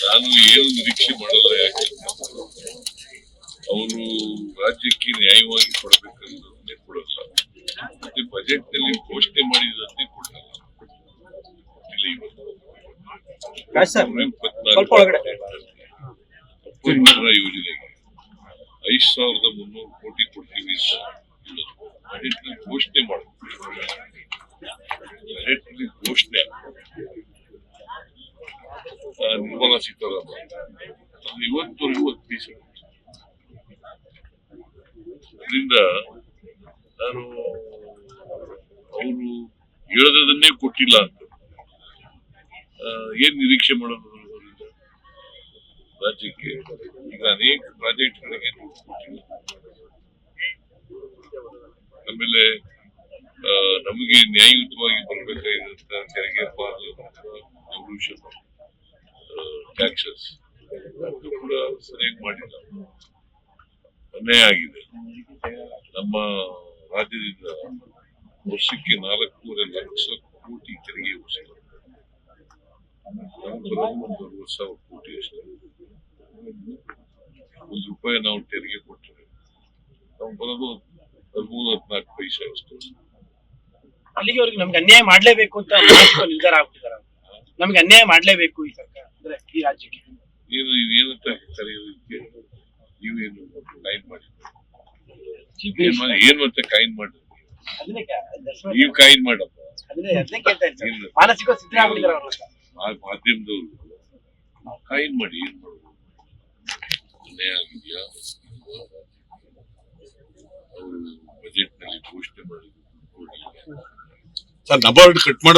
ನಾನು ಏನು ನಿರೀಕ್ಷೆ ಮಾಡಲ್ಲ. ಯಾಕೆಂದ್ರೆ ಅವರು ರಾಜ್ಯಕ್ಕೆ ನ್ಯಾಯವಾಗಿ ಕೊಡಬೇಕನ್ನೋದನ್ನೇ ಕೊಡಲ್ಲ, ಮತ್ತೆ ಬಜೆಟ್ ನಲ್ಲಿ ಘೋಷಣೆ ಮಾಡಿದಂತೆ ಕೊಡಲ್ಲ. ಯೋಜನೆಗೆ 5,300 ಕೋಟಿ ಕೊಡ್ತೀವಿ ಅಂತ ಬಜೆಟ್ ನಲ್ಲಿ ಘೋಷಣೆ ಮಾಡಬೇಕು. ಬಜೆಟ್ ನಲ್ಲಿ ಘೋಷಣೆ ನಿರ್ಮಲಾ ಸೀತಾರಾಮನ್ ಅದು ಇವತ್ತವರೆಗೂ ಒಪ್ಪಿಸಿಲ್ಲ. ಅದರಿಂದ ನಾನು ಅವರು ಹೇಳದನ್ನೇ ಕೊಟ್ಟಿಲ್ಲ ಅಂತ ಏನ್ ನಿರೀಕ್ಷೆ ಮಾಡೋದು ಅವರಿಂದ? ರಾಜ್ಯಕ್ಕೆ ಈಗ ಅನೇಕ ಪ್ರಾಜೆಕ್ಟ್ಗಳಿಗೆ ಕೊಟ್ಟಿಲ್ಲ. ಆಮೇಲೆ ನಮಗೆ ನ್ಯಾಯಯುತವಾಗಿ ಬರಬೇಕಾಗಿರುವಂತ ತೆರಿಗೆ ಪಾಲು, ರೆವಲ್ಯೂಷನ್ ಟ್ಯಾಕ್ಸಸ್ ಅದು ಕೂಡ ಸರಿಯಾಗಿ ಮಾಡಿಲ್ಲ, ಅನ್ಯಾಯ ಆಗಿದೆ. ನಮ್ಮ ರಾಜ್ಯದಿಂದ ವರ್ಷಕ್ಕೆ 4.5 ಲಕ್ಷ ಕೋಟಿ ತೆರಿಗೆ ವಸೂಲು, ನಮ್ಗೆ ಬರೋದು 60,000 ಕೋಟಿ ಅಷ್ಟೇ. ₹1 ನಾವು ತೆರಿಗೆ ಕೊಟ್ಟರೆ ನಾವು ಬರೋದು 13-14 ಪೈಸೆ ಅಷ್ಟು. ಅಲ್ಲಿಗೆ ನಮ್ಗೆ ಅನ್ಯಾಯ ಮಾಡ್ಲೇಬೇಕು ಅಂತ ನಿರ್ಧಾರ ಆಗ್ಬಿಟ್ಟಿದ್ದಾರೆ. ನಮ್ಗೆ ಅನ್ಯಾಯ ಮಾಡ್ಲೇಬೇಕು ಈ ಸರ್ಕಾರ ಅಂದ್ರೆ ಈ ರಾಜ್ಯಕ್ಕೆ. ಏನಂತ ಕರೆಯೋದಕ್ಕೆ ನೀವೇನು ಕಾಯಿನ್ ಮಾಡಿ ಏನ್ ಮತ್ತೆ ಕಾಯಿನ್ ಮಾಡಿ ನೀವು ಕಾಯಿನ್ ಮಾಡಪ್ಪ. ಮಾನಸಿಕ ಸ್ಥಿತಿ ಮಾಧ್ಯಮದವರು ಕಾಯಿನ್ ಮಾಡಿ ಏನ್ ಮಾಡೋದು? ಅನ್ಯಾಯ ಆಗಿದೆಯಾ? ಅವರು ಬಜೆಟ್ ನಲ್ಲಿ ಘೋಷಣೆ ಮಾಡಿದ್ರು ಸರ್ ನಬಾರ್ಡ್ ಕಟ್ ಮಾಡಿದ್ರೆ